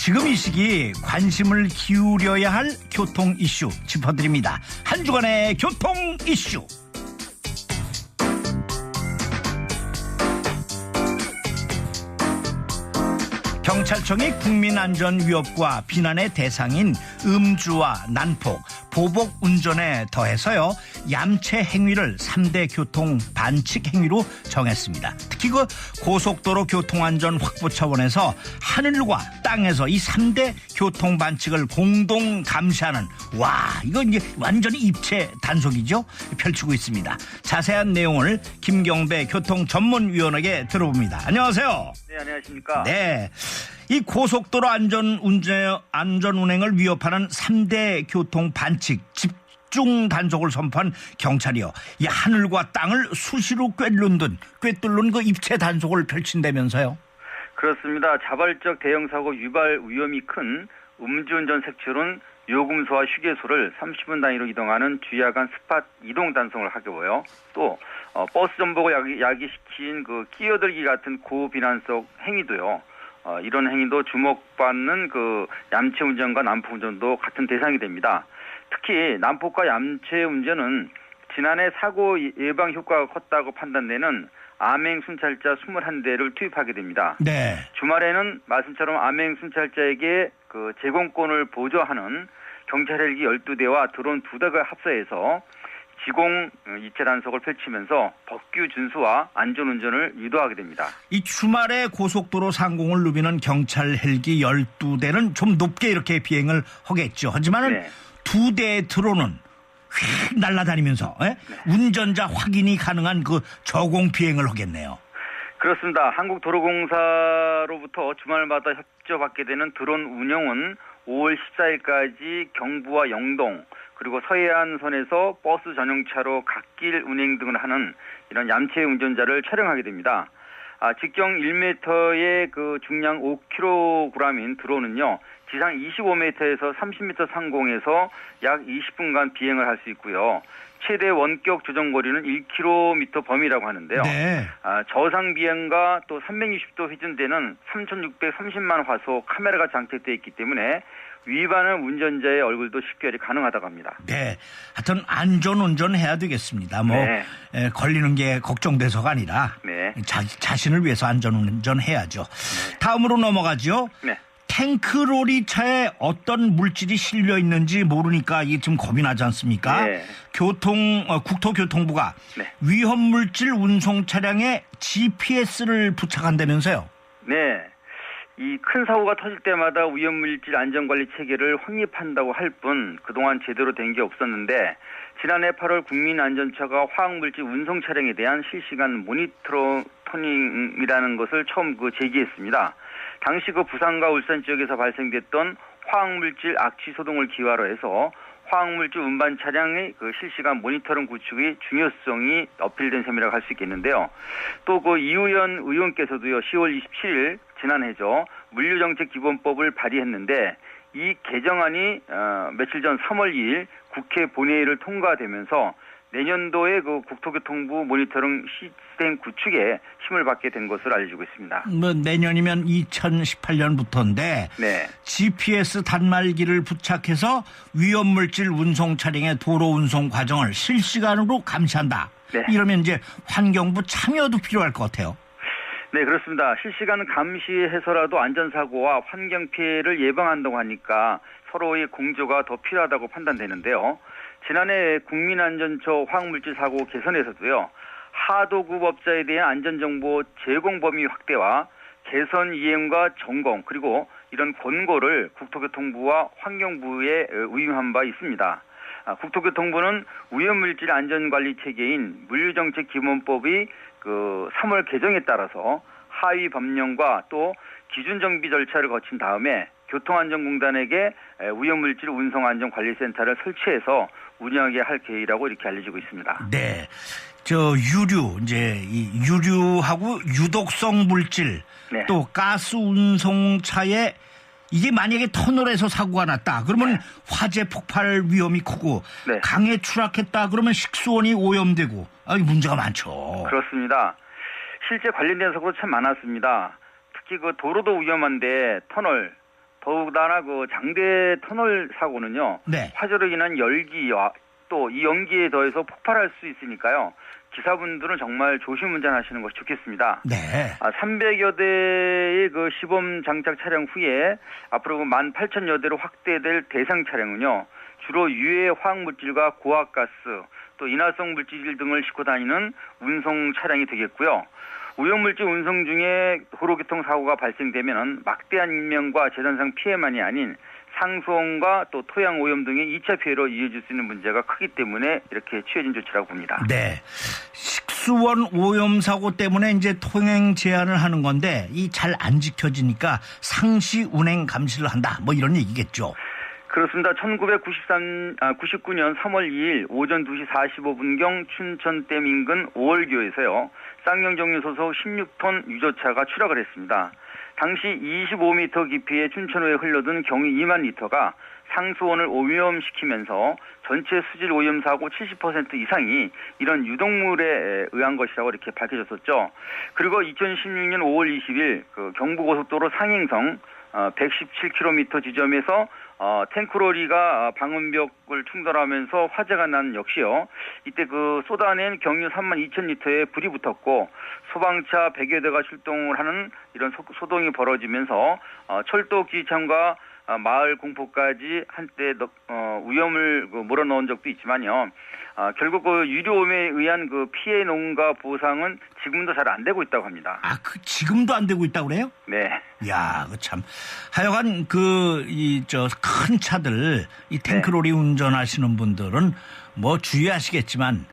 지금 이 시기 관심을 기울여야 할 교통 이슈 짚어드립니다. 한 주간의 교통 이슈. 경찰청이 국민안전위협과 비난의 대상인 음주와 난폭, 보복 운전에 더해서요 얌체 행위를 3대 교통 반칙 행위로 정했습니다. 특히 그 고속도로 교통안전 확보 차원에서 하늘과 땅에서 이 3대 교통 반칙을 공동 감시하는 이건 이제 완전히 입체 단속이죠. 펼치고 있습니다. 자세한 내용을 김경배 교통전문위원에게 들어봅니다. 안녕하세요. 네, 안녕하십니까. 네. 이 고속도로 안전운행을 위협하는 3대 교통 반칙 집중 단속을 선포한 경찰이요. 이 하늘과 땅을 수시로 꿰뚫는 그 입체 단속을 펼친다면서요? 그렇습니다. 자발적 대형사고 유발 위험이 큰 음주운전 색출은 요금소와 휴게소를 30분 단위로 이동하는 주야간 스팟 이동 단속을 하고요. 또 버스 전복을 야기시킨 그 끼어들기 같은 고비난성 행위도요. 이런 행위도 주목받는 그 얌체 운전과 난폭 운전도 같은 대상이 됩니다. 특히 난폭과 얌체 운전은 지난해 사고 예방 효과가 컸다고 판단되는 암행 순찰자 21대를 투입하게 됩니다. 네. 주말에는 말씀처럼 암행 순찰자에게 그 제공권을 보조하는 경찰 헬기 12대와 드론 2대가 합사해서 지공 입체 단속을 펼치면서 법규 준수와 안전운전을 유도하게 됩니다. 이 주말에 고속도로 상공을 누비는 경찰 헬기 12대는 좀 높게 이렇게 비행을 하겠죠. 하지만 2대의 드론은 휙 날아다니면서 운전자 확인이 가능한 그 저공 비행을 하겠네요. 그렇습니다. 한국도로공사로부터 주말마다 협조받게 되는 드론 운영은 5월 14일까지 경부와 영동 그리고 서해안선에서 버스 전용차로 갓길 운행 등을 하는 이런 얌체 운전자를 촬영하게 됩니다. 직경 1m의 그 중량 5kg인 드론은요, 지상 25m에서 30m 상공에서 약 20분간 비행을 할 수 있고요. 최대 원격 조정 거리는 1km 범위라고 하는데요. 네. 저상 비행과 또 360도 회전되는 3,630만 화소 카메라가 장착되어 있기 때문에 위반한 운전자의 얼굴도 식별이 가능하다고 합니다. 네, 하여튼 안전운전 해야 되겠습니다. 걸리는 게 걱정돼서가 아니라 자신을 위해서 안전운전 해야죠. 네. 다음으로 넘어가죠. 네. 탱크로리 차에 어떤 물질이 실려 있는지 모르니까 이게 좀 겁이 나지 않습니까? 네. 국토교통부가 위험물질 운송 차량에 GPS를 부착한다면서요? 네. 이 큰 사고가 터질 때마다 위험물질 안전관리 체계를 확립한다고 할 뿐 그동안 제대로 된 게 없었는데 지난해 8월 국민안전처가 화학물질 운송 차량에 대한 실시간 모니터링이라는 것을 처음 제기했습니다. 당시 부산과 울산 지역에서 발생됐던 화학물질 악취 소동을 기화로 해서 화학물질 운반 차량의 실시간 모니터링 구축의 중요성이 어필된 셈이라고 할 수 있겠는데요. 또 이우연 의원께서도요, 10월 27일 지난해죠, 물류정책기본법을 발의했는데 이 개정안이 며칠 전 3월 2일 국회 본회의를 통과되면서 내년도에 국토교통부 모니터링 시스템 구축에 힘을 받게 된 것으로 알려지고 있습니다. 내년이면 2018년부터인데 GPS 단말기를 부착해서 위험물질 운송 차량의 도로 운송 과정을 실시간으로 감시한다. 이러면 이제 환경부 참여도 필요할 것 같아요. 네, 그렇습니다. 실시간 감시해서라도 안전사고와 환경피해를 예방한다고 하니까 서로의 공조가 더 필요하다고 판단되는데요. 지난해 국민안전처 화학물질 사고 개선에서도요, 하도급 업자에 대한 안전정보 제공 범위 확대와 개선 이행과 점검 그리고 이런 권고를 국토교통부와 환경부에 의무한 바 있습니다. 국토교통부는 위험물질 안전관리 체계인 물류정책기본법의 3월 개정에 따라서 하위 법령과 또 기준 정비 절차를 거친 다음에 교통안전공단에게 위험물질 운송안전관리센터를 설치해서 운영하게 할 계획이라고 이렇게 알려지고 있습니다. 네. 이 유류하고 유독성 물질, 또 가스 운송차에 이게 만약에 터널에서 사고가 났다. 그러면 화재 폭발 위험이 크고 강에 추락했다. 그러면 식수원이 오염되고 문제가 많죠. 그렇습니다. 실제 관련된 사고도 참 많았습니다. 특히 도로도 위험한데 더욱다나 그 장대 터널 사고는요. 네. 화재로 인한 열기와 또 이 연기에 더해서 폭발할 수 있으니까요. 기사분들은 정말 조심 운전하시는 것이 좋겠습니다. 네. 300여 대의 그 시범 장착 차량 후에 앞으로 18,000여 대로 확대될 대상 차량은요. 주로 유해 화학물질과 고압가스 또 인화성 물질 등을 싣고 다니는 운송 차량이 되겠고요. 오염물질 운송 중에 도로교통사고가 발생되면 막대한 인명과 재산상 피해만이 아닌 상수원과 또 토양 오염 등의 2차 피해로 이어질 수 있는 문제가 크기 때문에 이렇게 취해진 조치라고 봅니다. 네. 식수원 오염 사고 때문에 이제 통행 제한을 하는 건데 이 잘 안 지켜지니까 상시 운행 감시를 한다. 뭐 이런 얘기겠죠. 그렇습니다. 1999년 3월 2일 오전 2시 45분경 춘천댐 인근 5월교에서요. 쌍용정유 소속 16톤 유조차가 추락을 했습니다. 당시 25m 깊이의 춘천호에 흘러든 경유 2만 리터가 상수원을 오염시키면서 전체 수질 오염 사고 70% 이상이 이런 유독물에 의한 것이라고 이렇게 밝혀졌었죠. 그리고 2016년 5월 20일 그 경부고속도로 상행성 117km 지점에서 탱크로리가 방음벽을 충돌하면서 화재가 난 역시요. 이때 그 쏟아낸 경유 32,000리터에 불이 붙었고 소방차 100여 대가 출동을 하는 이런 소동이 벌어지면서 철도 기차과 마을 공포까지 한때 위험을 몰아넣은 적도 있지만요. 결국 그 유료오염에 의한 그 피해 농가 보상은 지금도 잘 안 되고 있다고 합니다. 그 지금도 안 되고 있다고 그래요? 네. 야, 그 참. 하여간 큰 차들 이 탱크로리 운전하시는 분들은 뭐 주의하시겠지만